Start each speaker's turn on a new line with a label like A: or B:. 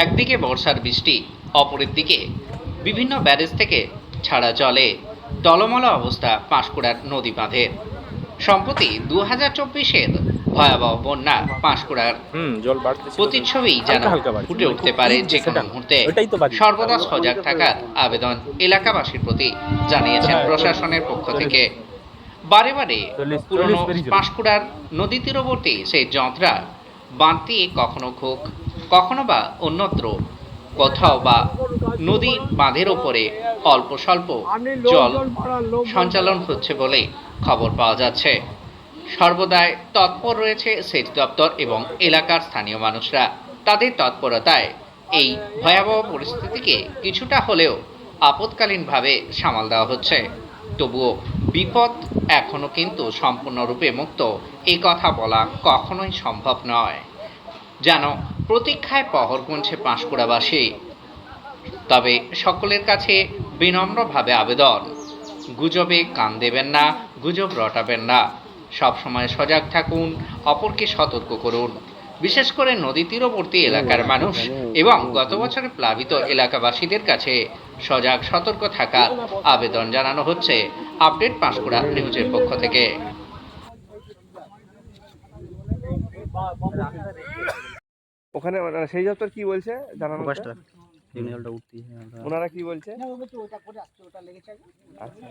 A: একদিকে বর্ষার বৃষ্টি, অপরের দিকে বিভিন্ন ব্যারেজ থেকে ছাড়া জলে টলমল অবস্থা পাঁশকুড়ার নদী বাঁধের। সম্প্রতি 2024-এর ভয়াবহ বন্যা পাঁশকুড়ার
B: জল বাড়তেছিল তো,
A: প্রতিচ্ছবি যেন
B: হালকা হালকা বাড়ছে,
A: ফুটে
B: মানে
A: উঠতে
B: খুব
A: পারে
B: ডিপ যে
A: যে কোনো
B: সেটা না,
A: মুহূর্তে।
B: ওইটাই তো বাড়ি।
A: সর্বদা সজাগ থাকার আবেদন এলাকাবাসীর প্রতি জানিয়েছেন
B: হ্যাঁ,
A: প্রশাসনের পক্ষ
B: 40
A: থেকে। বারে বারে
B: 40
A: পুরনো
B: পেরিয়ে চলে।
A: পাঁশকুড়ার নদী তীরবর্তী সেই যন্ত্রা বাঁধটি কখনো খুক, কখনো বা অন্যত্র কোথাও বা নদী বাঁধের ওপরে অল্প স্বল্প জল সঞ্চালন হচ্ছে বলে খবর পাওয়া যাচ্ছে। সর্বদাই তৎপর রয়েছে সেচ দপ্তর এবং এলাকার স্থানীয় মানুষরা। তাদের তৎপরতায় এই ভয়াবহ পরিস্থিতিকে কিছুটা হলেও আপৎকালীনভাবে সামাল দেওয়া হচ্ছে। তবুও বিপদ এখনো কিন্তু সম্পূর্ণরূপে মুক্ত এই কথা বলা কখনোই সম্ভব নয়। যেন প্রতীক্ষায় প্রহর গুনছে পাঁশকুড়াবাসী। তবে সকলের কাছে বিনম্রভাবে আবেদন, গুজবে কান দেবেন না, গুজব রটাবেন না। সবসময় সজাগ থাকুন, অপরকে সতর্ক করুন। বিশেষ করে নদী তীরবর্তী এলাকার মানুষ এবং গত বছরে প্লাবিত এলাকাবাসীদের কাছে সজাগ সতর্ক থাকার আবেদন জানানো হচ্ছে আপডেট পাঁশকুড়া নিউজের পক্ষ থেকে।
C: ওখানে সেই দপ্তর কি বলছে জানানো
B: প্রকাশটা সিগন্যালটা উঠতি,
C: ওনারা কি বলছে? আচ্ছা